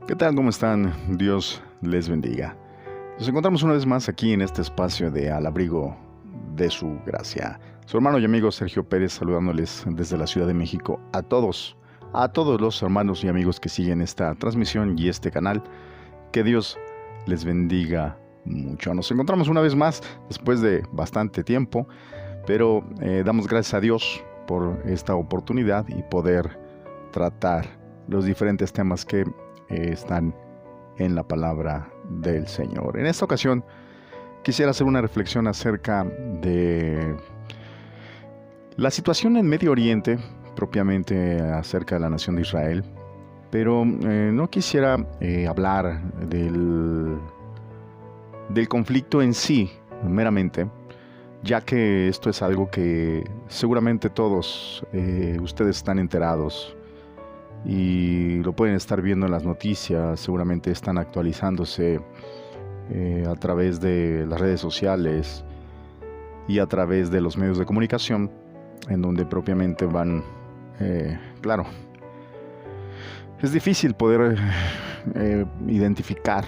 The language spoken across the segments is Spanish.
¿Qué tal? ¿Cómo están? Dios les bendiga. Nos encontramos una vez más aquí en este espacio de Al Abrigo de su Gracia. Su hermano y amigo Sergio Pérez saludándoles desde la Ciudad de México a todos los hermanos y amigos que siguen esta transmisión y este canal. Que Dios les bendiga mucho. Nos encontramos una vez más después de bastante tiempo, pero damos gracias a Dios por esta oportunidad y poder tratar los diferentes temas que están en la palabra del Señor. En esta ocasión quisiera hacer una reflexión acerca de la situación en Medio Oriente, propiamente acerca de la nación de Israel, pero no quisiera hablar del conflicto en sí, meramente, ya que esto es algo que seguramente todos ustedes están enterados y lo pueden estar viendo en las noticias, seguramente están actualizándose a través de las redes sociales y a través de los medios de comunicación, en donde propiamente van, claro, es difícil poder identificar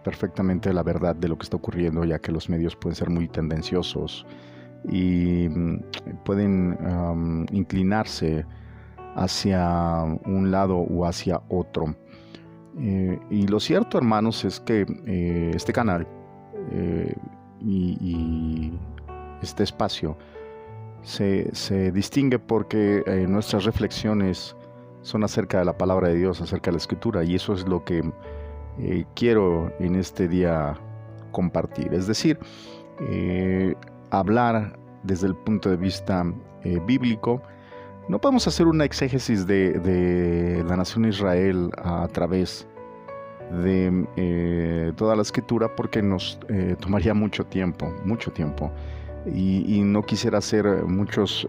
perfectamente la verdad de lo que está ocurriendo, ya que los medios pueden ser muy tendenciosos y pueden inclinarse hacia un lado o hacia otro. Y lo cierto, hermanos, es que este canal y este espacio se distingue porque nuestras reflexiones son acerca de la palabra de Dios, acerca de la Escritura, y eso es lo que quiero en este día compartir. Es decir, hablar desde el punto de vista bíblico. No podemos hacer una exégesis de la nación de Israel a través de toda la Escritura, porque nos tomaría mucho tiempo, y no quisiera hacer muchos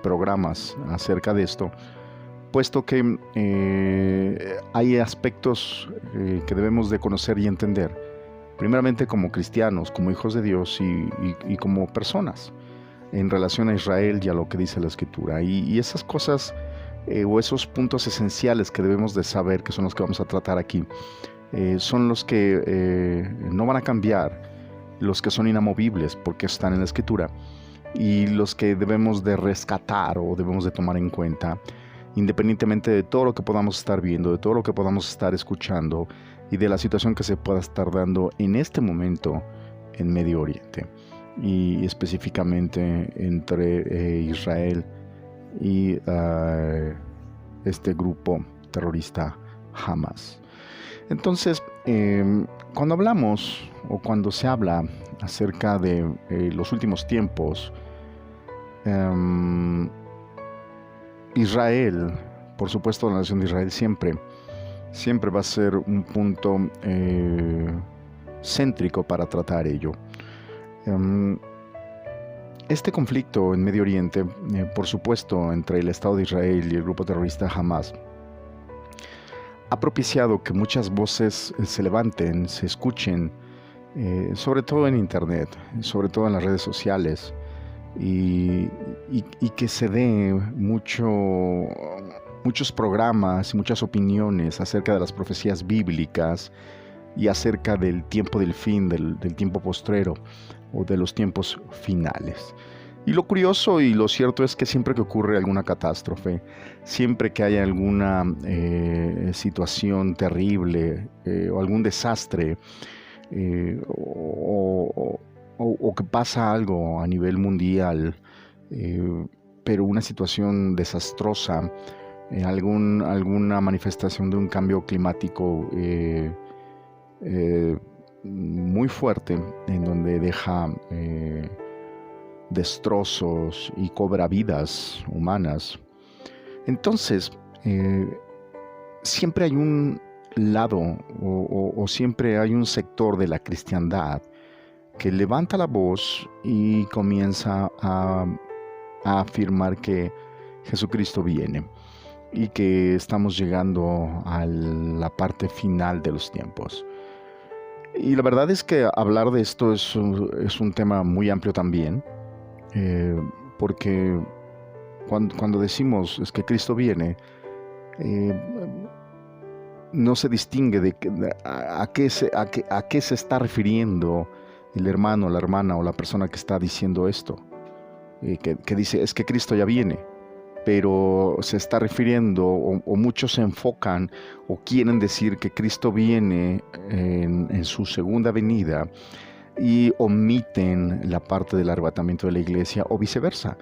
programas acerca de esto, puesto que hay aspectos que debemos de conocer y entender, primeramente como cristianos, como hijos de Dios y como personas, en relación a Israel y a lo que dice la Escritura. Y esas cosas o esos puntos esenciales que debemos de saber, que son los que vamos a tratar aquí, son los que no van a cambiar, los que son inamovibles porque están en la Escritura, y los que debemos de rescatar o debemos de tomar en cuenta, independientemente de todo lo que podamos estar viendo, de todo lo que podamos estar escuchando y de la situación que se pueda estar dando en este momento en Medio Oriente, y específicamente entre Israel y este grupo terrorista Hamas. Entonces, cuando hablamos o cuando se habla acerca de los últimos tiempos, Israel, por supuesto, la nación de Israel siempre va a ser un punto céntrico para tratar ello. Este conflicto en Medio Oriente, por supuesto, entre el Estado de Israel y el grupo terrorista Hamas, ha propiciado que muchas voces se levanten, se escuchen, sobre todo en Internet, sobre todo en las redes sociales, y que se dé muchos programas y muchas opiniones acerca de las profecías bíblicas y acerca del tiempo del fin, del tiempo postrero o de los tiempos finales. Y lo curioso y lo cierto es que siempre que ocurre alguna catástrofe, siempre que haya alguna situación terrible o algún desastre, o que pasa algo a nivel mundial, pero una situación desastrosa, alguna manifestación de un cambio climático muy fuerte, en donde deja destrozos y cobra vidas humanas. Entonces, siempre hay un lado o siempre hay un sector de la cristiandad que levanta la voz y comienza a afirmar que Jesucristo viene y que estamos llegando a la parte final de los tiempos. Y la verdad es que hablar de esto es un tema muy amplio también, porque cuando decimos es que Cristo viene, no se distingue a qué se está refiriendo el hermano, la hermana o la persona que está diciendo esto, que dice, es que Cristo ya viene, pero se está refiriendo, o muchos se enfocan o quieren decir que Cristo viene en su segunda venida y omiten la parte del arrebatamiento de la iglesia, o viceversa,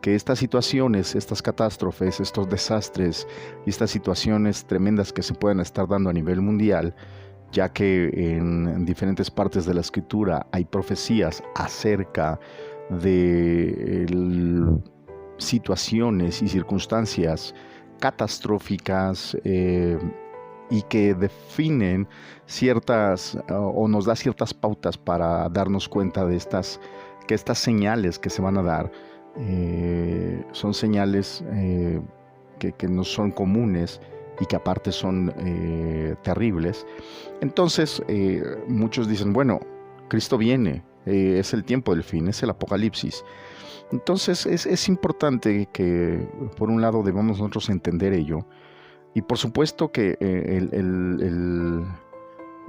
que estas situaciones, estas catástrofes, estos desastres y estas situaciones tremendas que se pueden estar dando a nivel mundial, ya que en diferentes partes de la Escritura hay profecías acerca de situaciones y circunstancias catastróficas y que definen ciertas o nos da ciertas pautas para darnos cuenta de que estas señales que se van a dar son señales que no son comunes y que aparte son terribles. Entonces muchos dicen, bueno, Cristo viene, es el tiempo del fin, es el apocalipsis. Entonces es importante que por un lado debamos nosotros entender ello, y por supuesto que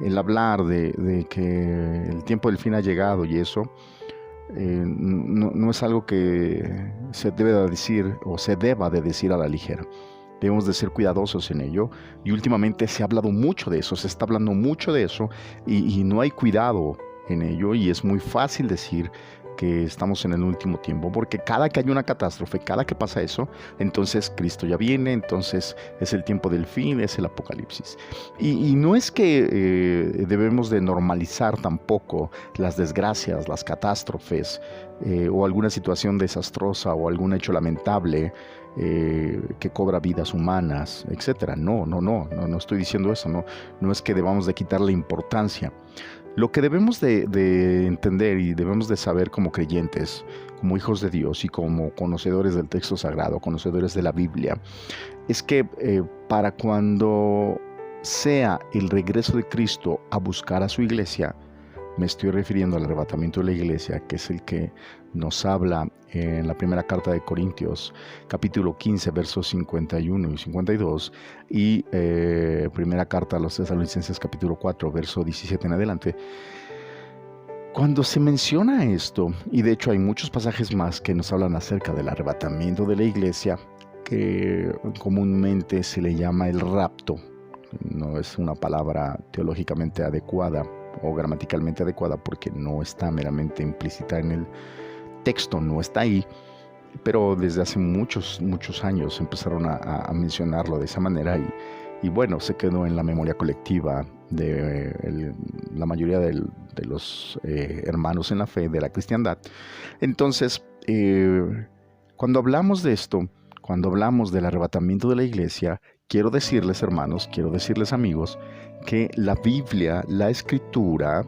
el hablar de que el tiempo del fin ha llegado y eso no es algo que se debe de decir o se deba de decir a la ligera. Debemos de ser cuidadosos en ello, y últimamente se ha hablado mucho de eso, se está hablando mucho de eso, y no hay cuidado en ello, y es muy fácil decir que estamos en el último tiempo, porque cada que hay una catástrofe, cada que pasa eso, entonces Cristo ya viene, entonces es el tiempo del fin, es el apocalipsis. Y no es que debemos de normalizar tampoco las desgracias, las catástrofes, o alguna situación desastrosa o algún hecho lamentable que cobra vidas humanas, etcétera. No estoy diciendo eso, no es que debamos de quitarle importancia. Lo que debemos de entender y debemos de saber como creyentes, como hijos de Dios y como conocedores del texto sagrado, conocedores de la Biblia, es que para cuando sea el regreso de Cristo a buscar a su iglesia, me estoy refiriendo al arrebatamiento de la iglesia, que es el que nos habla en la primera carta de Corintios, capítulo 15, versos 51 y 52, y primera carta a los Tesalonicenses, capítulo 4, verso 17 en adelante. Cuando se menciona esto, y de hecho hay muchos pasajes más que nos hablan acerca del arrebatamiento de la iglesia, que comúnmente se le llama el rapto, no es una palabra teológicamente adecuada o gramaticalmente adecuada porque no está meramente implícita en el texto, no está ahí, pero desde hace muchos años empezaron a mencionarlo de esa manera, y bueno, se quedó en la memoria colectiva de la mayoría de los hermanos en la fe de la cristiandad. Entonces, cuando hablamos de esto, cuando hablamos del arrebatamiento de la iglesia, quiero decirles, hermanos, quiero decirles, amigos, que la Biblia, la Escritura,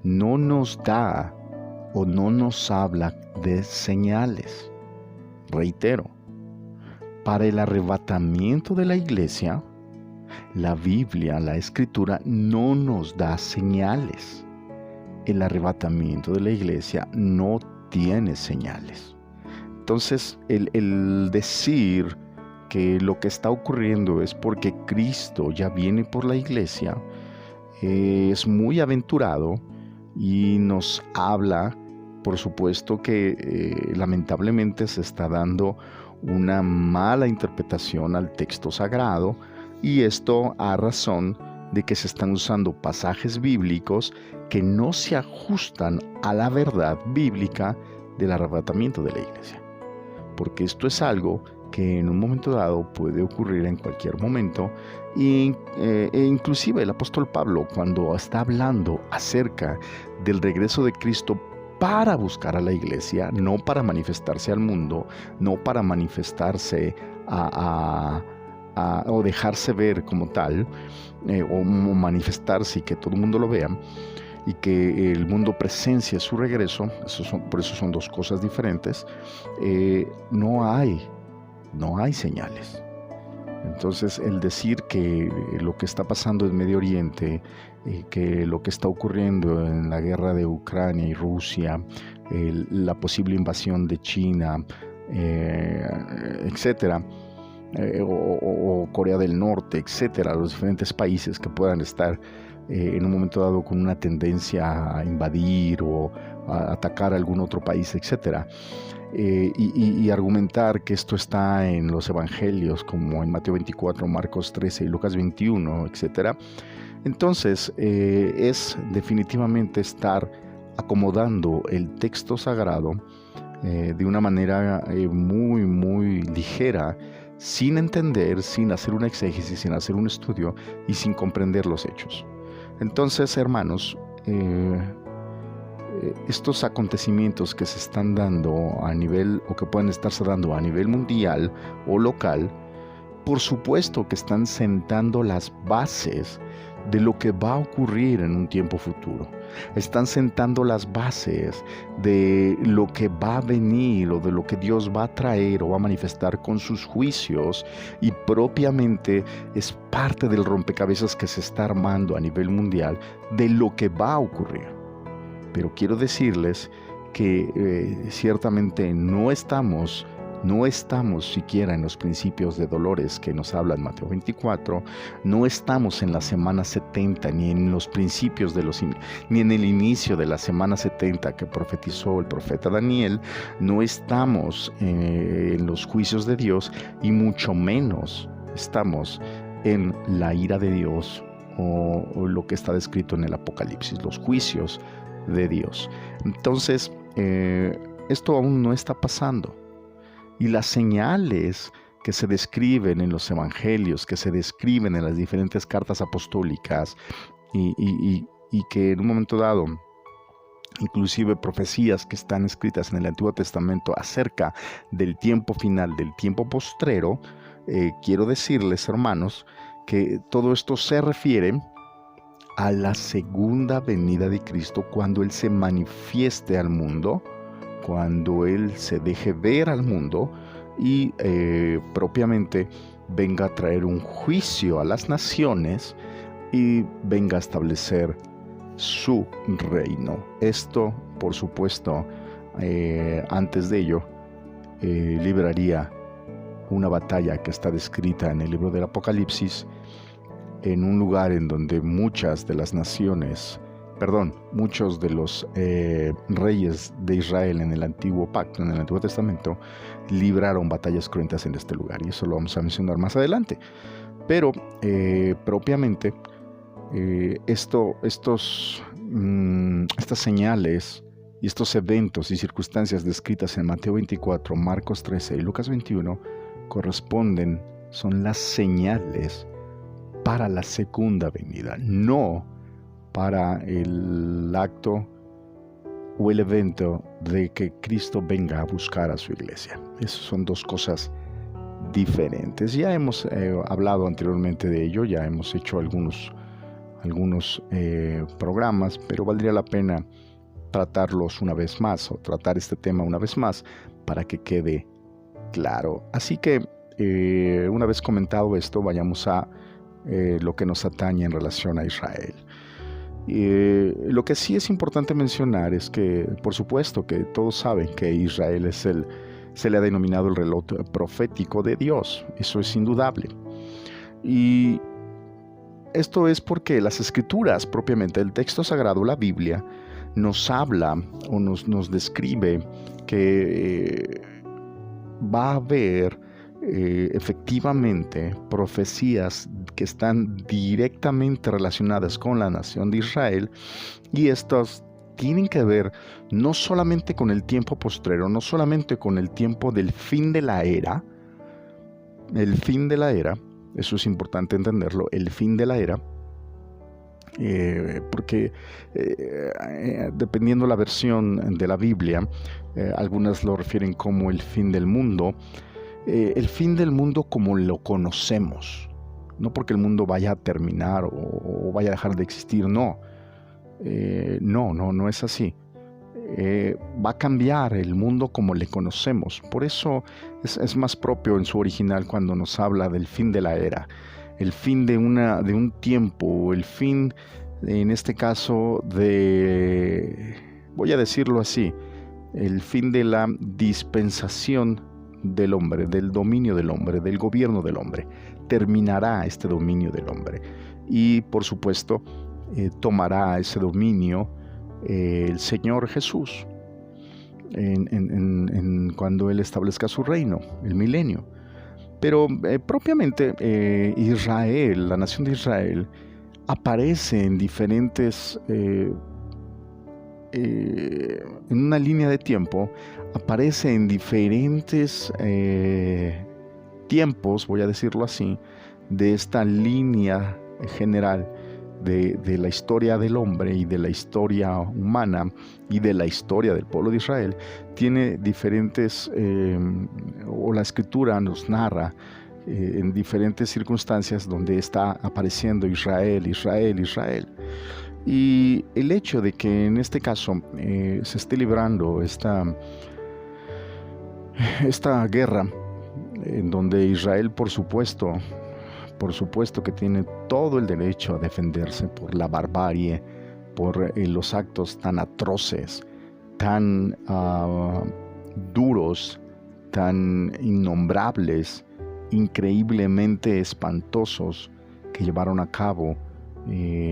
no nos da o no nos habla de señales. Reitero, para el arrebatamiento de la iglesia, la Biblia, la Escritura, no nos da señales. El arrebatamiento de la iglesia no tiene señales. Entonces, el decir que lo que está ocurriendo es porque Cristo ya viene por la iglesia es muy aventurado, y nos habla, por supuesto, que lamentablemente se está dando una mala interpretación al texto sagrado, y esto a razón de que se están usando pasajes bíblicos que no se ajustan a la verdad bíblica del arrebatamiento de la iglesia. Porque esto es algo que en un momento dado puede ocurrir en cualquier momento, e inclusive el apóstol Pablo, cuando está hablando acerca del regreso de Cristo para buscar a la iglesia, no para manifestarse al mundo, no para manifestarse o dejarse ver como tal, o manifestarse y que todo el mundo lo vea, y que el mundo presencie su regreso, por eso son dos cosas diferentes. No hay señales. Entonces, el decir que lo que está pasando en Medio Oriente, que lo que está ocurriendo en la guerra de Ucrania y Rusia, la posible invasión de China, etcétera, o Corea del Norte, etcétera, los diferentes países que puedan estar en un momento dado con una tendencia a invadir o a atacar a algún otro país, etcétera. Y argumentar que esto está en los evangelios, como en Mateo 24, Marcos 13 y Lucas 21, etcétera. Entonces, es definitivamente estar acomodando el texto sagrado de una manera muy, muy ligera, sin entender, sin hacer una exégesis, sin hacer un estudio y sin comprender los hechos. Entonces, hermanos, estos acontecimientos que se están dando a nivel, o que pueden estarse dando a nivel mundial o local, por supuesto que están sentando las bases de lo que va a ocurrir en un tiempo futuro. Están sentando las bases de lo que va a venir o de lo que Dios va a traer o va a manifestar con sus juicios, y propiamente es parte del rompecabezas que se está armando a nivel mundial de lo que va a ocurrir. Pero quiero decirles que ciertamente no estamos siquiera en los principios de dolores que nos habla en Mateo 24, no estamos en la semana 70, ni en los principios ni en el inicio de la semana 70 que profetizó el profeta Daniel, no estamos en los juicios de Dios, y mucho menos estamos en la ira de Dios o lo que está descrito en el Apocalipsis, los juicios de Dios. Entonces, esto aún no está pasando. Y las señales que se describen en los evangelios, que se describen en las diferentes cartas apostólicas, y que en un momento dado, inclusive profecías que están escritas en el Antiguo Testamento acerca del tiempo final, del tiempo postrero, quiero decirles, hermanos, que todo esto se refiere a la segunda venida de Cristo, cuando Él se manifieste al mundo, cuando Él se deje ver al mundo y propiamente venga a traer un juicio a las naciones y venga a establecer su reino. Esto, por supuesto, antes de ello, libraría una batalla que está descrita en el libro del Apocalipsis, en un lugar en donde muchos de los reyes de Israel en el Antiguo Pacto, en el Antiguo Testamento, libraron batallas cruentas en este lugar, y eso lo vamos a mencionar más adelante. Pero propiamente estas señales y estos eventos y circunstancias descritas en Mateo 24, Marcos 13 y Lucas 21 son las señales para la segunda venida, no para el acto o el evento de que Cristo venga a buscar a su iglesia. Esas son dos cosas diferentes. Ya hemos hablado anteriormente de ello, ya hemos hecho algunos programas, pero valdría la pena tratarlos una vez más, o tratar este tema una vez más, para que quede claro. Así que una vez comentado esto, vayamos a lo que nos atañe en relación a Israel. Lo que sí es importante mencionar es que, por supuesto, que todos saben que Israel se le ha denominado el reloj profético de Dios. Eso es indudable. Y esto es porque las Escrituras, propiamente el texto sagrado, la Biblia, nos habla o nos describe que va a haber efectivamente profecías que están directamente relacionadas con la nación de Israel, y estas tienen que ver no solamente con el tiempo postrero, no solamente con el tiempo del fin de la era, eso es importante entenderlo, el fin de la era, porque dependiendo la versión de la Biblia, algunas lo refieren como el fin del mundo, el fin del mundo como lo conocemos, no porque el mundo vaya a terminar o vaya a dejar de existir, no es así. Va a cambiar el mundo como le conocemos. Por eso es más propio en su original cuando nos habla del fin de la era, el fin de un tiempo, el fin, en este caso, voy a decirlo así, el fin de la dispensación del hombre, del dominio del hombre, del gobierno del hombre. Terminará este dominio del hombre. Y por supuesto, tomará ese dominio el Señor Jesús cuando Él establezca su reino, el milenio. Pero propiamente Israel, la nación de Israel, aparece en diferentes, en una línea de tiempo, aparece en diferentes tiempos, voy a decirlo así, de esta línea general de la historia del hombre y de la historia humana y de la historia del pueblo de Israel. Tiene diferentes, o la escritura nos narra en diferentes circunstancias donde está apareciendo Israel, Israel, Israel. Y el hecho de que en este caso se esté librando esta guerra, en donde Israel, por supuesto que tiene todo el derecho a defenderse por la barbarie, por los actos tan atroces, tan duros, tan innombrables, increíblemente espantosos que llevaron a cabo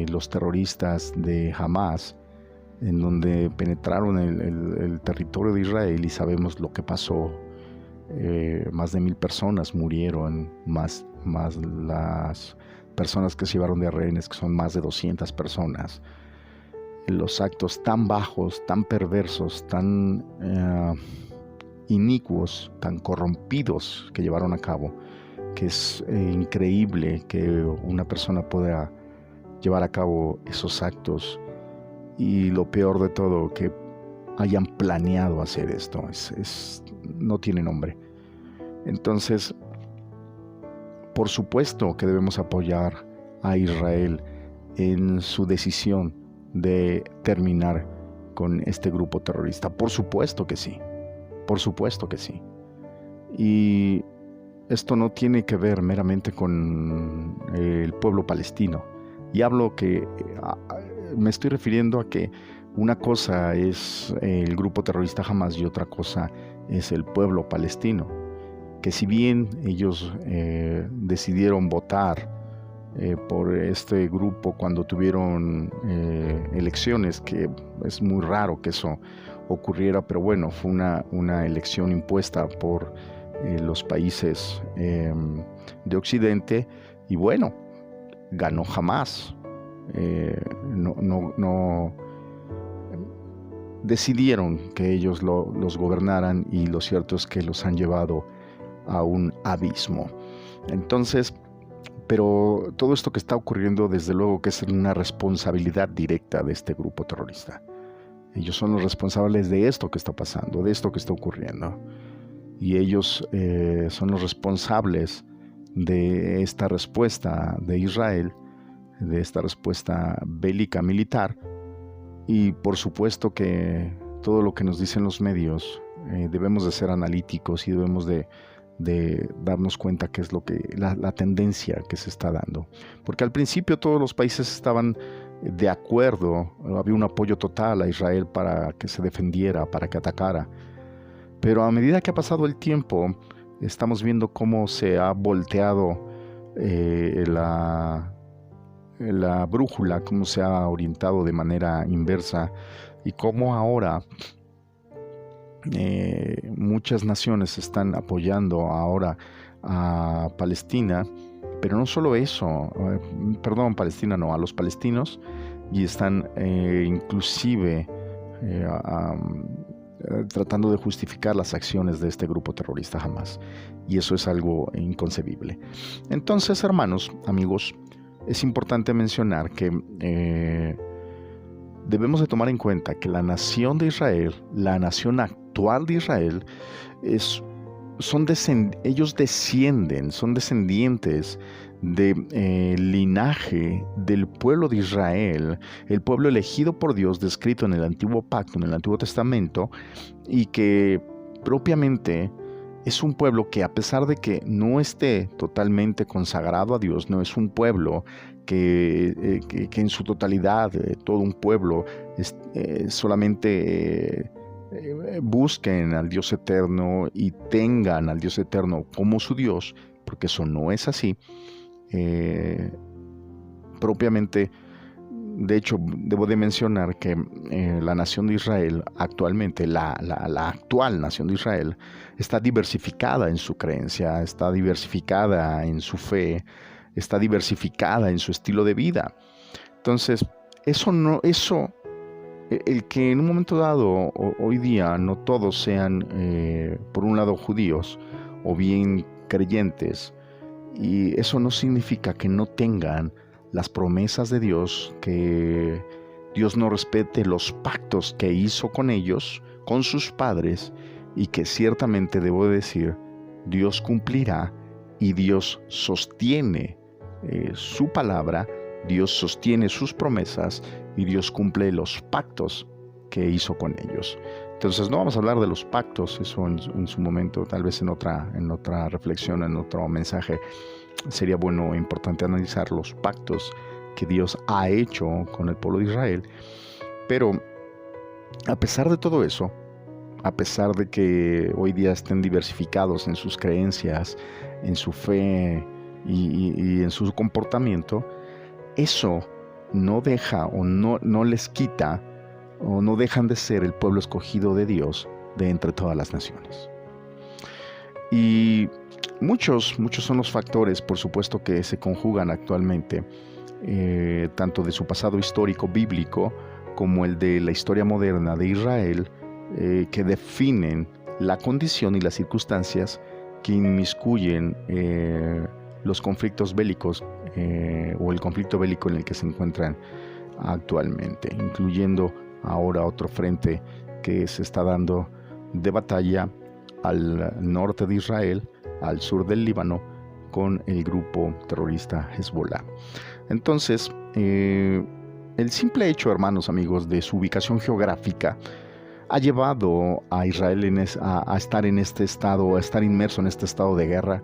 los terroristas de Hamas, en donde penetraron el territorio de Israel, y sabemos lo que pasó. Más de 1,000 personas murieron, más las personas que se llevaron de rehenes, que son más de 200 personas. Los actos tan bajos, tan perversos, tan inicuos, tan corrompidos que llevaron a cabo, que es increíble que una persona pueda llevar a cabo esos actos, y lo peor de todo, que hayan planeado hacer esto, no tiene nombre. Entonces, por supuesto que debemos apoyar a Israel en su decisión de terminar con este grupo terrorista. Por supuesto que sí, por supuesto que sí. Y esto no tiene que ver meramente con el pueblo palestino. Y me estoy refiriendo a que una cosa es el grupo terrorista Hamas y otra cosa es el pueblo palestino, que si bien ellos decidieron votar por este grupo cuando tuvieron elecciones, que es muy raro que eso ocurriera, pero bueno, fue una elección impuesta por los países de Occidente, y bueno, ganó Hamas. No decidieron que ellos los gobernaran, y lo cierto es que los han llevado a un abismo. Entonces, pero todo esto que está ocurriendo, desde luego que es una responsabilidad directa de este grupo terrorista. Ellos son los responsables de esto que está pasando, de esto que está ocurriendo. Y ellos son los responsables de esta respuesta de Israel, de esta respuesta bélica militar. Y por supuesto que todo lo que nos dicen los medios, debemos de ser analíticos y debemos de darnos cuenta qué es lo que la tendencia que se está dando. Porque al principio todos los países estaban de acuerdo, había un apoyo total a Israel para que se defendiera, para que atacara. Pero a medida que ha pasado el tiempo, estamos viendo cómo se ha volteado la brújula, cómo se ha orientado de manera inversa, y cómo ahora muchas naciones están apoyando ahora a Palestina, pero no solo eso, Palestina no, a los palestinos, y están inclusive tratando de justificar las acciones de este grupo terrorista Hamas, y eso es algo inconcebible. Entonces, hermanos, amigos, es importante mencionar que debemos de tomar en cuenta que la nación de Israel, la nación actual de Israel, son descendientes del linaje del pueblo de Israel, el pueblo elegido por Dios, descrito en el Antiguo Pacto, en el Antiguo Testamento, y que propiamente es un pueblo que, a pesar de que no esté totalmente consagrado a Dios, no es un pueblo que en su totalidad, todo un pueblo, solamente busquen al Dios eterno y tengan al Dios eterno como su Dios, porque eso no es así. Propiamente, de hecho, debo de mencionar que la nación de Israel actualmente, la actual nación de Israel, está diversificada en su creencia, está diversificada en su fe, está diversificada en su estilo de vida. Entonces, el que en un momento dado, hoy día, no todos sean, por un lado, judíos o bien creyentes, y eso no significa que no tengan las promesas de Dios, que Dios no respete los pactos que hizo con ellos, con sus padres, y que ciertamente, debo decir, Dios cumplirá y Dios sostiene su palabra, Dios sostiene sus promesas y Dios cumple los pactos que hizo con ellos. Entonces no vamos a hablar de los pactos, eso en su momento, tal vez en otra reflexión, en otro mensaje, sería bueno e importante analizar los pactos que Dios ha hecho con el pueblo de Israel. Pero a pesar de todo eso, a pesar de que hoy día estén diversificados en sus creencias, en su fe y en su comportamiento, eso no deja o no les quita o no dejan de ser el pueblo escogido de Dios de entre todas las naciones. Y muchos son los factores, por supuesto, que se conjugan actualmente, tanto de su pasado histórico bíblico como el de la historia moderna de Israel, que definen la condición y las circunstancias que inmiscuyen los conflictos bélicos o el conflicto bélico en el que se encuentran actualmente, incluyendo ahora otro frente que se está dando de batalla al norte de Israel, al sur del Líbano, con el grupo terrorista Hezbollah. Entonces, el simple hecho, hermanos, amigos, de su ubicación geográfica ha llevado a Israel a estar en este estado, a estar inmerso en este estado de guerra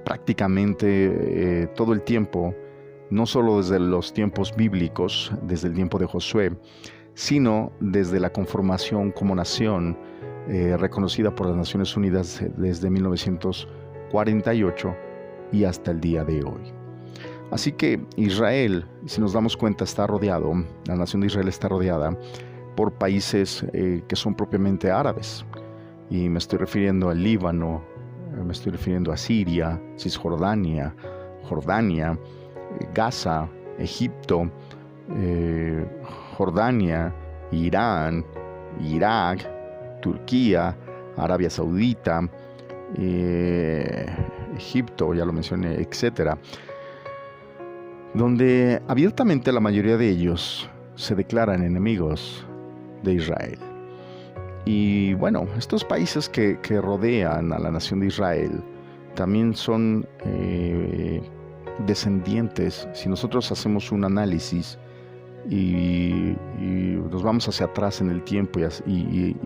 prácticamente todo el tiempo, no solo desde los tiempos bíblicos, desde el tiempo de Josué, sino desde la conformación como nación reconocida por las Naciones Unidas desde 1948 y hasta el día de hoy. Así que Israel, si nos damos cuenta, la nación de Israel está rodeada por países que son propiamente árabes. Y me estoy refiriendo al Líbano, me estoy refiriendo a Siria, Cisjordania, Jordania, Gaza, Egipto, Jordania, Irán, Irak, Turquía, Arabia Saudita, Egipto, ya lo mencioné, etcétera, donde abiertamente la mayoría de ellos se declaran enemigos de Israel. Y bueno, estos países que rodean a la nación de Israel también son descendientes. Si nosotros hacemos un análisis y nos vamos hacia atrás en el tiempo y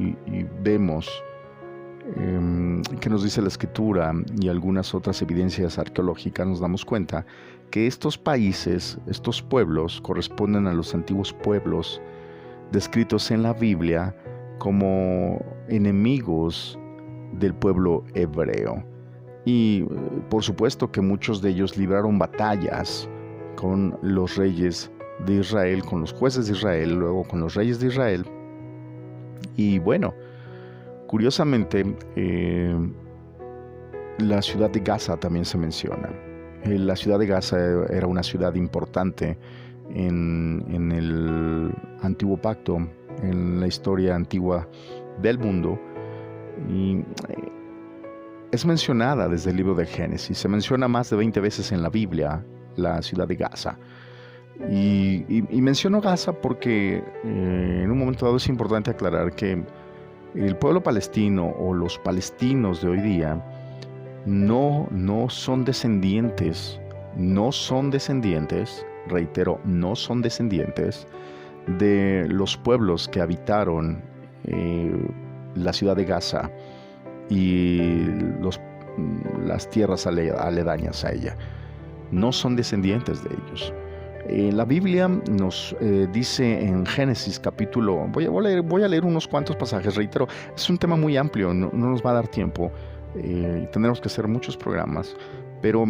vemos qué nos dice la Escritura y algunas otras evidencias arqueológicas, nos damos cuenta que estos países, estos pueblos, corresponden a los antiguos pueblos descritos en la Biblia como enemigos del pueblo hebreo. Y por supuesto que muchos de ellos libraron batallas con los reyes de Israel, con los jueces de Israel, luego con los reyes de Israel. Y bueno, curiosamente, la ciudad de Gaza también se menciona. La ciudad de Gaza era una ciudad importante en el antiguo pacto, en la historia antigua del mundo, y es mencionada desde el libro de Génesis. Se menciona más de 20 veces en la Biblia la ciudad de Gaza. Y menciono Gaza porque en un momento dado es importante aclarar que el pueblo palestino o los palestinos de hoy día no son descendientes, reitero, no son descendientes de los pueblos que habitaron la ciudad de Gaza y las tierras aledañas a ella. No son descendientes de ellos. La Biblia nos dice en Génesis capítulo, voy a leer unos cuantos pasajes, reitero, es un tema muy amplio, no nos va a dar tiempo, tendremos que hacer muchos programas, pero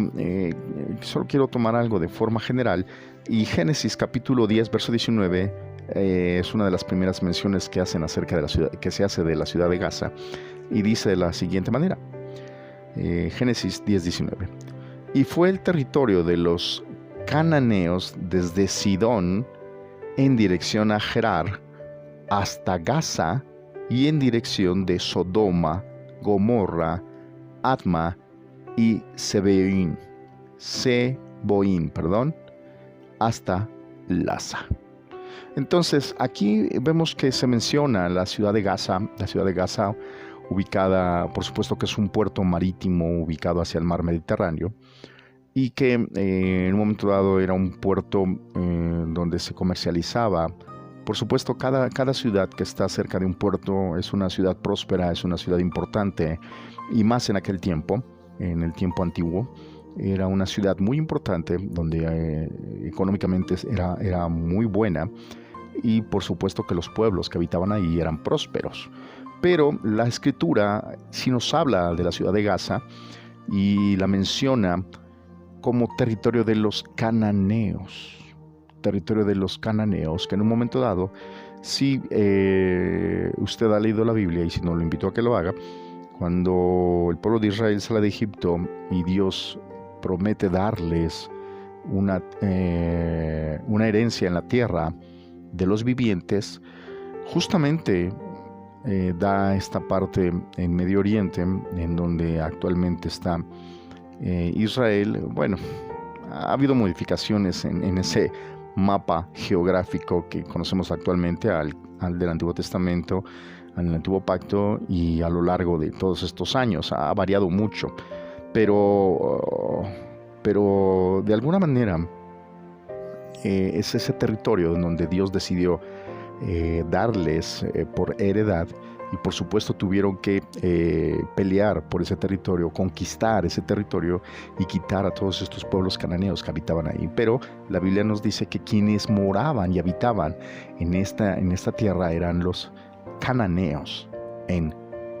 solo quiero tomar algo de forma general. Y Génesis capítulo 10, verso 19, es una de las primeras menciones que hacen acerca de la ciudad, que se hace de la ciudad de Gaza, y dice de la siguiente manera, Génesis 10, 19, y fue el territorio de los cananeos desde Sidón en dirección a Gerar hasta Gaza y en dirección de Sodoma, Gomorra, Adma y Seboín, hasta Lasa. Entonces aquí vemos que se menciona la ciudad de Gaza ubicada, por supuesto que es un puerto marítimo ubicado hacia el mar Mediterráneo, y que en un momento dado era un puerto donde se comercializaba. Por supuesto, cada ciudad que está cerca de un puerto es una ciudad próspera, es una ciudad importante, y más en aquel tiempo, en el tiempo antiguo, era una ciudad muy importante donde económicamente era muy buena, y por supuesto que los pueblos que habitaban ahí eran prósperos. Pero la Escritura sí nos habla de la ciudad de Gaza y la menciona como territorio de los cananeos, que en un momento dado, si usted ha leído la Biblia, y si no, lo invito a que lo haga, cuando el pueblo de Israel sale de Egipto y Dios promete darles una herencia en la tierra de los vivientes, justamente da esta parte en Medio Oriente, en donde actualmente está Israel. Bueno, ha habido modificaciones en ese mapa geográfico que conocemos actualmente al del Antiguo Testamento, al Antiguo Pacto, y a lo largo de todos estos años ha variado mucho, pero de alguna manera es ese territorio en donde Dios decidió darles por heredad. Y por supuesto tuvieron que pelear por ese territorio, conquistar ese territorio y quitar a todos estos pueblos cananeos que habitaban ahí. Pero la Biblia nos dice que quienes moraban y habitaban en esta tierra eran los cananeos en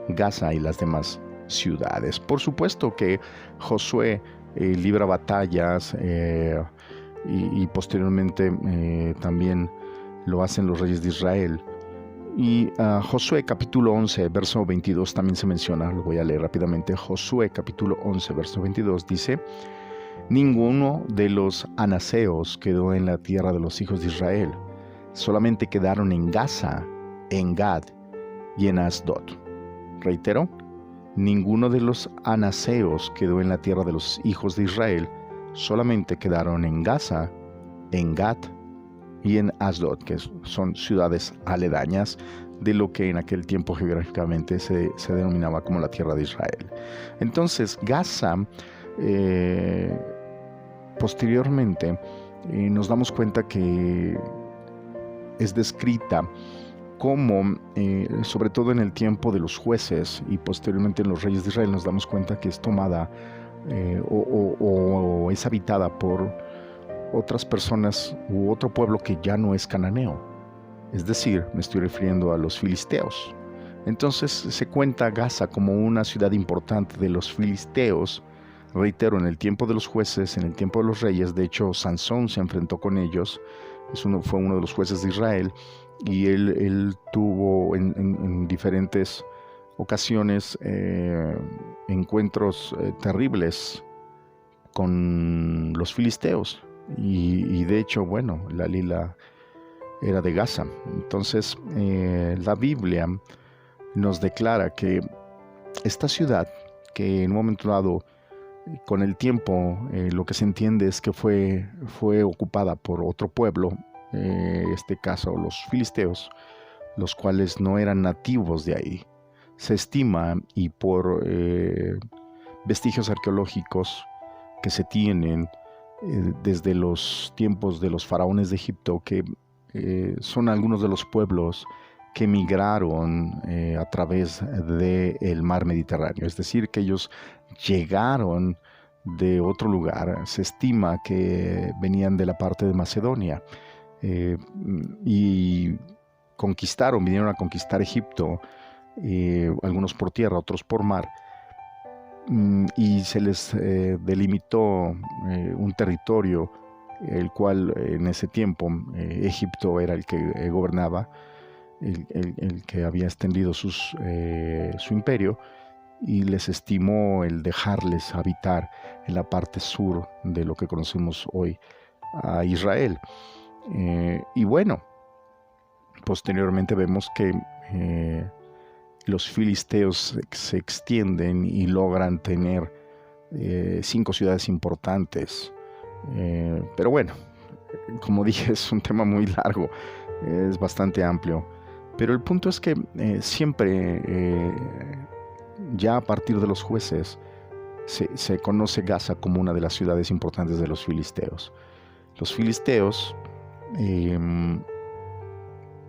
Gaza y las demás ciudades. Por supuesto que Josué libra batallas y posteriormente también lo hacen los reyes de Israel. Y Josué capítulo 11, verso 22 también se menciona, lo voy a leer rápidamente. Josué capítulo 11, verso 22 dice: ninguno de los anaseos quedó en la tierra de los hijos de Israel, solamente quedaron en Gaza, en Gad y en Asdod. Reitero, ninguno de los anaseos quedó en la tierra de los hijos de Israel, solamente quedaron en Gaza, en Gad y en Asdod, que son ciudades aledañas de lo que en aquel tiempo geográficamente se denominaba como la tierra de Israel. Entonces, Gaza, posteriormente, nos damos cuenta que es descrita como, sobre todo en el tiempo de los jueces y posteriormente en los reyes de Israel, nos damos cuenta que es tomada o es habitada por otras personas u otro pueblo que ya no es cananeo. Es decir, me estoy refiriendo a los filisteos. Entonces se cuenta Gaza como una ciudad importante de los filisteos. Reitero, en el tiempo de los jueces, en el tiempo de los reyes. De hecho, Sansón se enfrentó con ellos. Fue uno de los jueces de Israel. Y él tuvo en diferentes ocasiones encuentros terribles con los filisteos. Y de hecho, bueno, la Lila era de Gaza. Entonces, la Biblia nos declara que esta ciudad, que en un momento dado, con el tiempo, lo que se entiende es que fue ocupada por otro pueblo, este caso los filisteos, los cuales no eran nativos de ahí. Se estima, y por vestigios arqueológicos que se tienen desde los tiempos de los faraones de Egipto, que son algunos de los pueblos que migraron a través del mar Mediterráneo. Es decir, que ellos llegaron de otro lugar. Se estima que venían de la parte de Macedonia y vinieron a conquistar Egipto, algunos por tierra, otros por mar, y se les delimitó un territorio, el cual en ese tiempo Egipto era el que gobernaba, el que había extendido su imperio, y les estimó el dejarles habitar en la parte sur de lo que conocemos hoy a Israel. Y bueno, posteriormente vemos que los filisteos se extienden y logran tener 5 ciudades importantes. Pero bueno, como dije, es un tema muy largo, es bastante amplio. Pero el punto es que siempre, ya a partir de los jueces, se conoce Gaza como una de las ciudades importantes de los filisteos. Los filisteos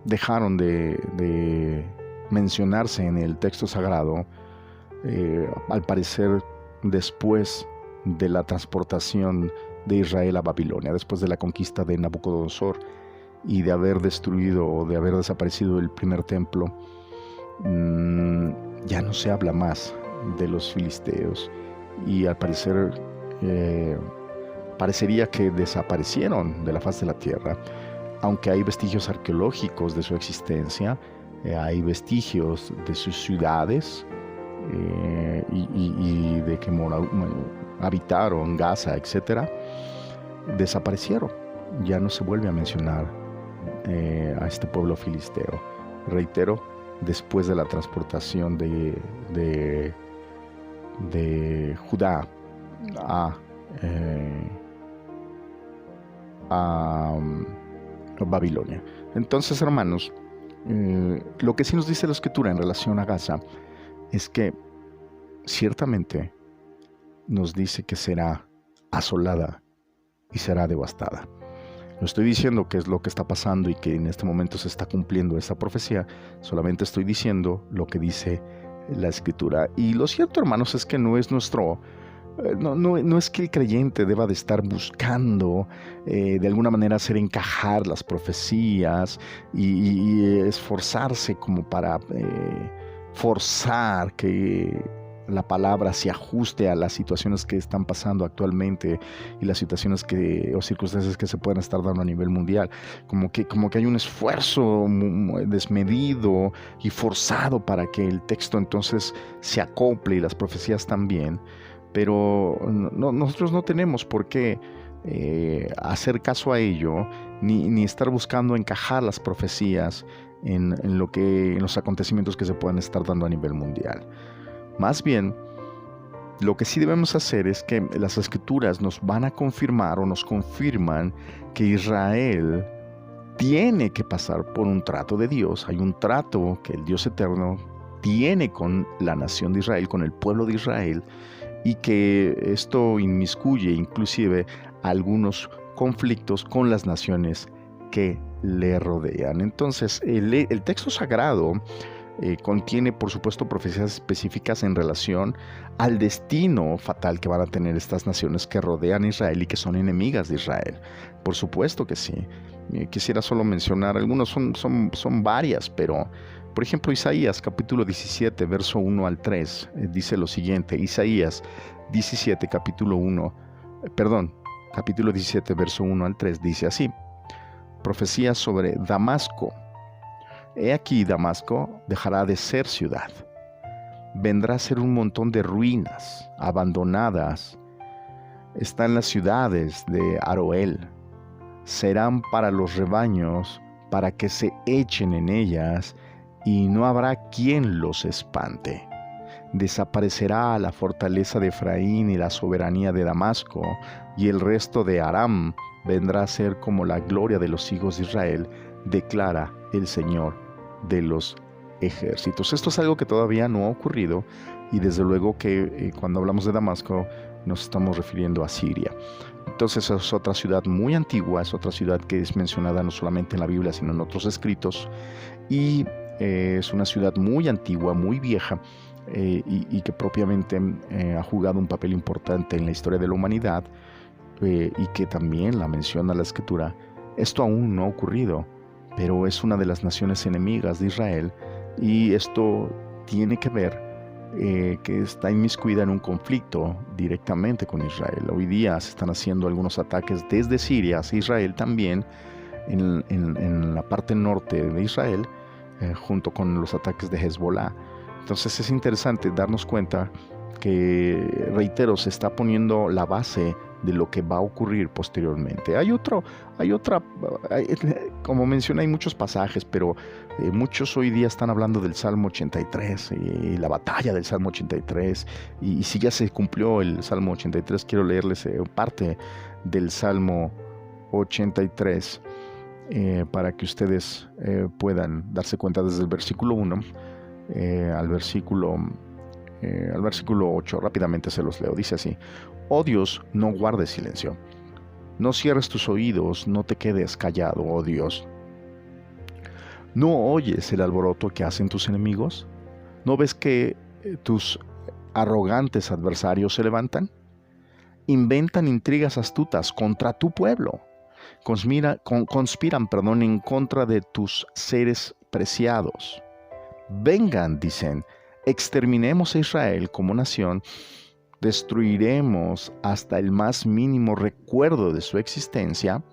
dejaron de mencionarse en el texto sagrado, al parecer después de la transportación de Israel a Babilonia, después de la conquista de Nabucodonosor y de haber destruido o de haber desaparecido el primer templo. Ya no se habla más de los filisteos y al parecer parecería que desaparecieron de la faz de la tierra, aunque hay vestigios arqueológicos de su existencia, hay vestigios de sus ciudades y de que habitaron Gaza, etc. Desaparecieron, ya no se vuelve a mencionar a este pueblo filisteo. Reitero, después de la transportación de Judá a Babilonia. Entonces, hermanos, lo que sí nos dice la Escritura en relación a Gaza es que ciertamente nos dice que será asolada y será devastada. No estoy diciendo que es lo que está pasando y que en este momento se está cumpliendo esa profecía, solamente estoy diciendo lo que dice la Escritura. Y lo cierto, hermanos, es que no es no es que el creyente deba de estar buscando de alguna manera hacer encajar las profecías y esforzarse como para forzar que la palabra se ajuste a las situaciones que están pasando actualmente y las situaciones o circunstancias que se pueden estar dando a nivel mundial. Como que hay un esfuerzo desmedido y forzado para que el texto entonces se acople y las profecías también. Pero nosotros no tenemos por qué hacer caso a ello, ni estar buscando encajar las profecías en los acontecimientos que se puedan estar dando a nivel mundial. Más bien, lo que sí debemos hacer es que las Escrituras nos van a confirmar o nos confirman que Israel tiene que pasar por un trato de Dios. Hay un trato que el Dios eterno tiene con la nación de Israel, con el pueblo de Israel, y que esto inmiscuye inclusive algunos conflictos con las naciones que le rodean. Entonces, el texto sagrado contiene, por supuesto, profecías específicas en relación al destino fatal que van a tener estas naciones que rodean a Israel y que son enemigas de Israel. Por supuesto que sí. Quisiera solo mencionar algunos, son varias, pero por ejemplo, Isaías capítulo 17, verso 1 al 3, dice lo siguiente. Isaías 17, capítulo 17, verso 1 al 3, dice así: profecía sobre Damasco. He aquí, Damasco dejará de ser ciudad. Vendrá a ser un montón de ruinas, abandonadas. Están las ciudades de Aroel. Serán para los rebaños, para que se echen en ellas, y no habrá quien los espante. Desaparecerá la fortaleza de Efraín y la soberanía de Damasco, y el resto de Aram vendrá a ser como la gloria de los hijos de Israel, declara el Señor de los ejércitos. Esto es algo que todavía no ha ocurrido, y desde luego que cuando hablamos de Damasco nos estamos refiriendo a Siria. Entonces es otra ciudad muy antigua, es otra ciudad que es mencionada no solamente en la Biblia sino en otros escritos, y es una ciudad muy antigua, muy vieja, y que propiamente ha jugado un papel importante en la historia de la humanidad, y que también la menciona la Escritura. Esto aún no ha ocurrido, pero es una de las naciones enemigas de Israel, y esto tiene que ver que está inmiscuida en un conflicto directamente con Israel. Hoy día se están haciendo algunos ataques desde Siria hacia Israel también, en la parte norte de Israel, junto con los ataques de Hezbollah. Entonces es interesante darnos cuenta que, reitero, se está poniendo la base de lo que va a ocurrir posteriormente. Como mencioné, hay muchos pasajes, pero muchos hoy día están hablando del Salmo 83 y la batalla del Salmo 83. Y si ya se cumplió el Salmo 83, quiero leerles parte del Salmo 83 para que ustedes puedan darse cuenta desde el versículo 1 al versículo 8. Rápidamente se los leo. Dice así: Oh Dios, no guardes silencio. No cierres tus oídos, no te quedes callado, oh Dios. ¿No oyes el alboroto que hacen tus enemigos? ¿No ves que tus arrogantes adversarios se levantan? Inventan intrigas astutas contra tu pueblo. Conspiran en contra de tus seres preciados. Vengan, dicen, exterminemos a Israel como nación, destruiremos hasta el más mínimo recuerdo de su existencia.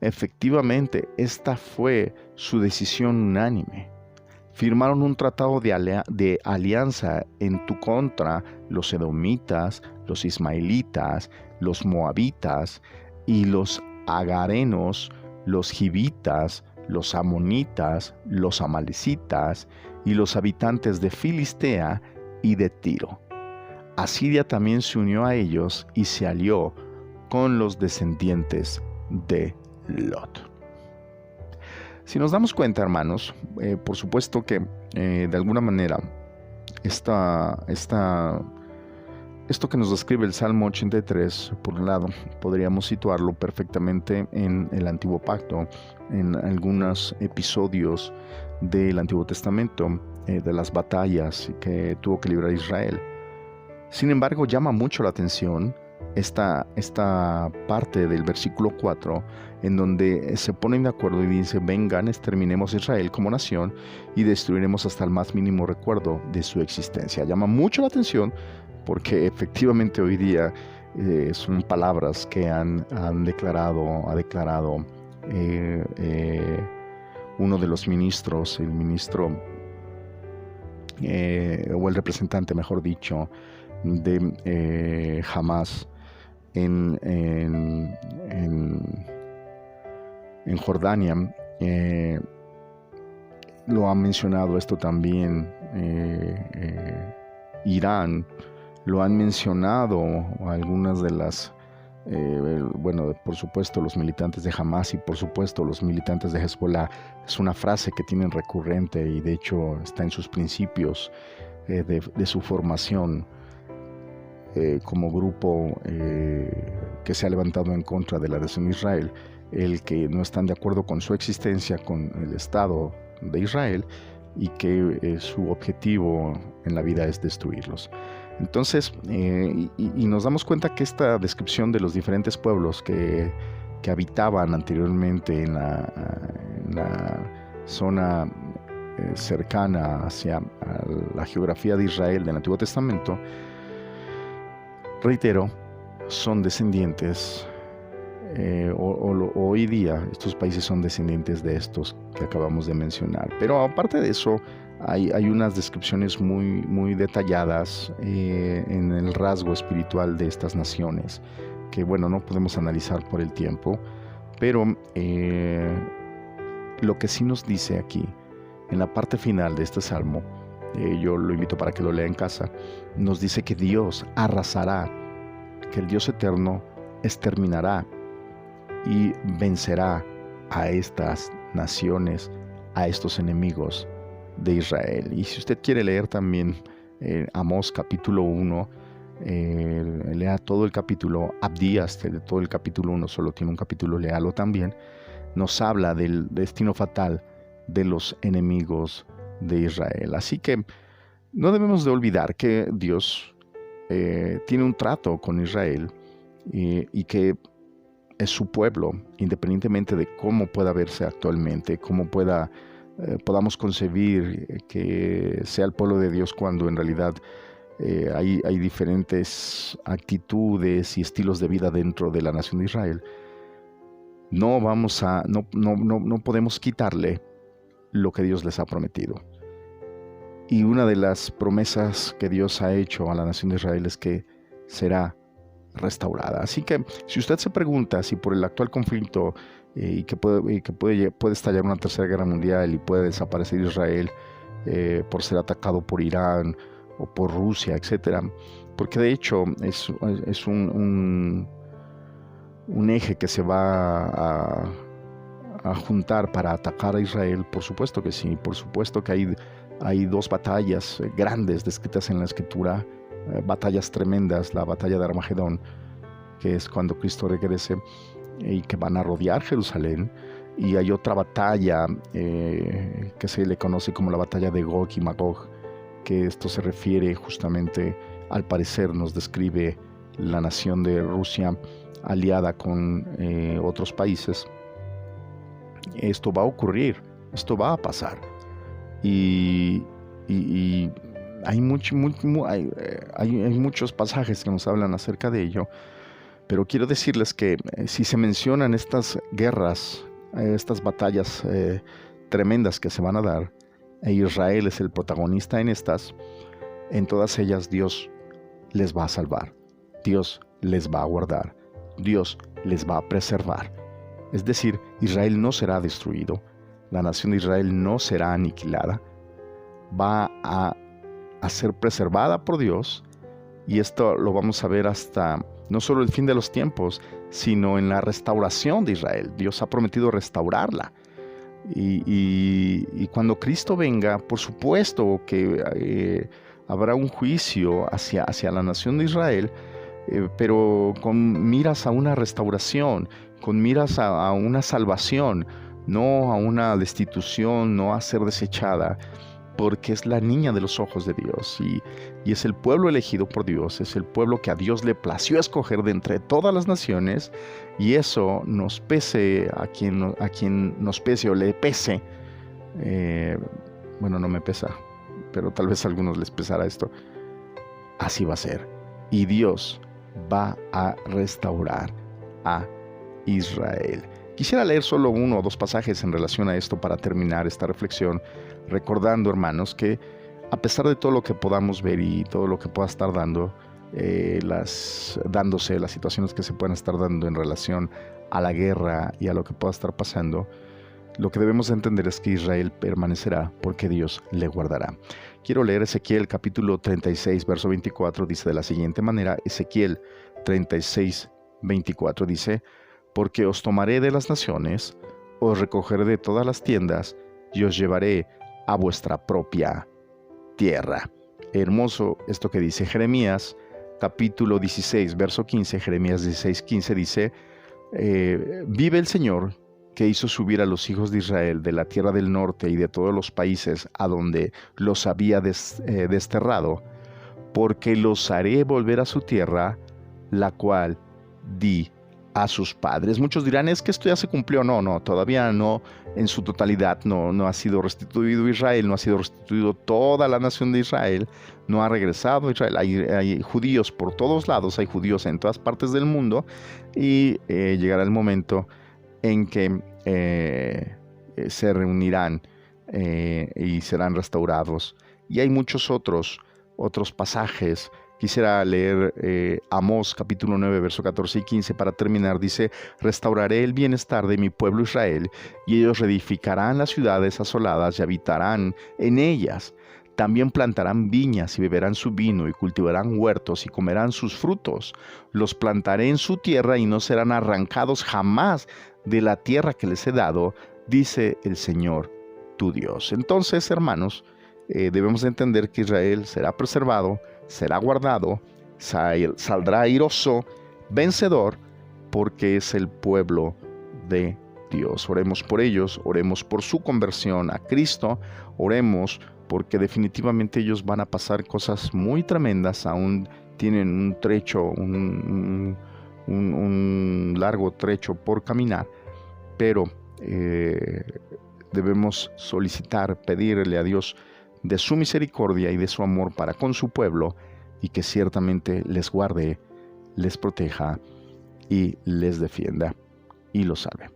Efectivamente, esta fue su decisión unánime. Firmaron un tratado de alianza en tu contra los edomitas, los ismaelitas, los moabitas y los agarenos, los gibitas, los amonitas, los amalecitas y los habitantes de Filistea y de Tiro. Asiria también se unió a ellos y se alió con los descendientes de Lot. Si nos damos cuenta, hermanos, por supuesto que de alguna manera esto que nos describe el Salmo 83, por un lado, podríamos situarlo perfectamente en el Antiguo Pacto, en algunos episodios del Antiguo Testamento, de las batallas que tuvo que librar Israel. Sin embargo, llama mucho la atención esta parte del versículo 4, en donde se ponen de acuerdo y dice: vengan, exterminemos a Israel como nación y destruiremos hasta el más mínimo recuerdo de su existencia. Llama mucho la atención porque efectivamente hoy día son palabras que ha declarado uno de los ministros, el ministro o el representante, mejor dicho, de Hamas en Jordania. Lo ha mencionado esto también Irán, lo han mencionado algunas de las, por supuesto los militantes de Hamas y por supuesto los militantes de Hezbollah. Es una frase que tienen recurrente y de hecho está en sus principios de su formación como grupo que se ha levantado en contra de la nación de Israel, el que no están de acuerdo con su existencia, con el Estado de Israel, y que su objetivo en la vida es destruirlos. Entonces, y nos damos cuenta que esta descripción de los diferentes pueblos que habitaban anteriormente en la zona cercana hacia la geografía de Israel del Antiguo Testamento, reitero, son descendientes, hoy día estos países son descendientes de estos que acabamos de mencionar. Pero aparte de eso, hay unas descripciones muy detalladas en el rasgo espiritual de estas naciones, que no podemos analizar por el tiempo, pero lo que sí nos dice aquí, en la parte final de este salmo, yo lo invito para que lo lea en casa, nos dice que Dios arrasará, que el Dios eterno exterminará y vencerá a estas naciones, a estos enemigos de Israel. Y si usted quiere leer también Amós capítulo 1, lea todo el capítulo. Abdías, de todo el capítulo 1, solo tiene un capítulo, léalo también. Nos habla del destino fatal de los enemigos de Israel. Así que No debemos de olvidar que Dios tiene un trato con Israel y que es su pueblo, independientemente de cómo pueda verse actualmente, cómo podamos concebir que sea el pueblo de Dios cuando en realidad hay diferentes actitudes y estilos de vida dentro de la nación de Israel. No podemos quitarle lo que Dios les ha prometido. Y una de las promesas que Dios ha hecho a la nación de Israel es que será restaurada. Así que si usted se pregunta si por el actual conflicto y que puede estallar una tercera guerra mundial y puede desaparecer Israel por ser atacado por Irán o por Rusia, etcétera, porque de hecho es un eje que se va a juntar para atacar a Israel. Por supuesto que sí, por supuesto que hay dos batallas grandes descritas en la Escritura, batallas tremendas, la batalla de Armagedón, que es cuando Cristo regrese y que van a rodear Jerusalén, y hay otra batalla que se le conoce como la batalla de Gog y Magog, que esto se refiere justamente, al parecer nos describe la nación de Rusia aliada con otros países. Esto va a ocurrir, esto va a pasar. Y hay muchos pasajes que nos hablan acerca de ello, pero quiero decirles que si se mencionan estas guerras, estas batallas tremendas que se van a dar, e Israel es el protagonista en todas ellas Dios les va a salvar, Dios les va a guardar, Dios les va a preservar. Es decir, Israel no será destruido, la nación de Israel no será aniquilada, va a ser preservada por Dios, y esto lo vamos a ver hasta no solo el fin de los tiempos, sino en la restauración de Israel. Dios ha prometido restaurarla. Y cuando Cristo venga, por supuesto que habrá un juicio hacia la nación de Israel, pero con miras a una restauración, con miras a una salvación, no a una destitución, no a ser desechada, porque es la niña de los ojos de Dios y es el pueblo elegido por Dios, es el pueblo que a Dios le plació escoger de entre todas las naciones, y eso nos pese a quien nos pese o le pese. Bueno, no me pesa, pero tal vez a algunos les pesará esto. Así va a ser, y Dios va a restaurar a Israel. Quisiera leer solo uno o dos pasajes en relación a esto para terminar esta reflexión, recordando, hermanos, que a pesar de todo lo que podamos ver y todo lo que pueda estar las situaciones que se puedan estar dando en relación a la guerra y a lo que pueda estar pasando, lo que debemos entender es que Israel permanecerá porque Dios le guardará. Quiero leer Ezequiel capítulo 36, verso 24, dice de la siguiente manera, Ezequiel 36, 24 dice: porque os tomaré de las naciones, os recogeré de todas las tiendas y os llevaré a vuestra propia tierra. Hermoso esto que dice Jeremías, capítulo 16, verso 15, Jeremías 16, 15 dice: vive el Señor, que hizo subir a los hijos de Israel de la tierra del norte y de todos los países a donde los había desterrado, porque los haré volver a su tierra, la cual di a sus padres. Muchos dirán, es que esto ya se cumplió. No, todavía no en su totalidad, no ha sido restituido Israel, no ha sido restituido toda la nación de Israel, no ha regresado Israel. Hay judíos por todos lados, hay judíos en todas partes del mundo, y llegará el momento en que se reunirán y serán restaurados. Y hay muchos otros pasajes. Quisiera leer Amós capítulo 9, verso 14 y 15 para terminar. Dice: restauraré el bienestar de mi pueblo Israel, y ellos reedificarán las ciudades asoladas y habitarán en ellas. También plantarán viñas y beberán su vino, y cultivarán huertos y comerán sus frutos. Los plantaré en su tierra y no serán arrancados jamás de la tierra que les he dado, dice el Señor tu Dios. Entonces, hermanos, debemos entender que Israel será preservado, será guardado, saldrá airoso, vencedor, porque es el pueblo de Dios. Oremos por ellos, oremos por su conversión a Cristo, oremos porque definitivamente ellos van a pasar cosas muy tremendas, aún tienen un trecho, un largo trecho por caminar, pero debemos solicitar, pedirle a Dios de su misericordia y de su amor para con su pueblo, y que ciertamente les guarde, les proteja y les defienda y los salve.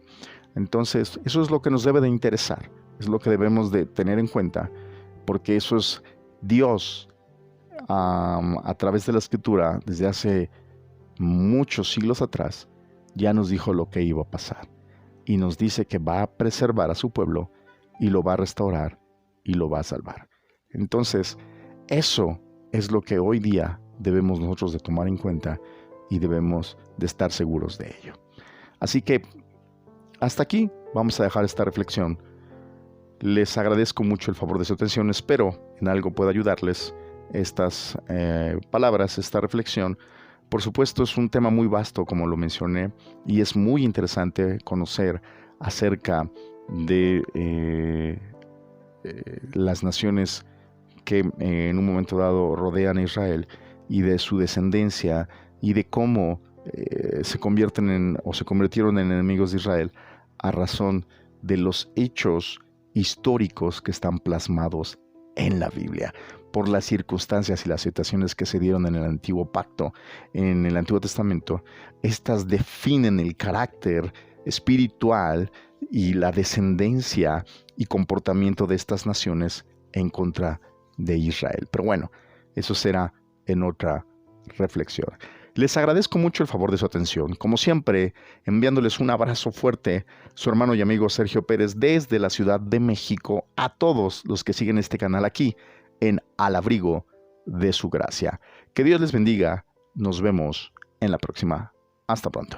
Entonces, eso es lo que nos debe de interesar, es lo que debemos de tener en cuenta, porque eso es Dios a través de la Escritura, desde hace muchos siglos atrás, ya nos dijo lo que iba a pasar. Y nos dice que va a preservar a su pueblo y lo va a restaurar y lo va a salvar. Entonces, eso es lo que hoy día debemos nosotros de tomar en cuenta y debemos de estar seguros de ello. Así que hasta aquí vamos a dejar esta reflexión. Les agradezco mucho el favor de su atención. Espero en algo pueda ayudarles estas palabras, esta reflexión. Por supuesto, es un tema muy vasto, como lo mencioné, y es muy interesante conocer acerca de las naciones que en un momento dado rodean a Israel y de su descendencia y de cómo se convirtieron en enemigos de Israel a razón de los hechos históricos que están plasmados en la Biblia, por las circunstancias y las situaciones que se dieron en el Antiguo Pacto, en el Antiguo Testamento. Estas definen el carácter espiritual y la descendencia y comportamiento de estas naciones en contra de Israel. Pero bueno, eso será en otra reflexión. Les agradezco mucho el favor de su atención. Como siempre, enviándoles un abrazo fuerte, su hermano y amigo Sergio Pérez desde la Ciudad de México, a todos los que siguen este canal aquí en Al Abrigo de su Gracia. Que Dios les bendiga. Nos vemos en la próxima. Hasta pronto.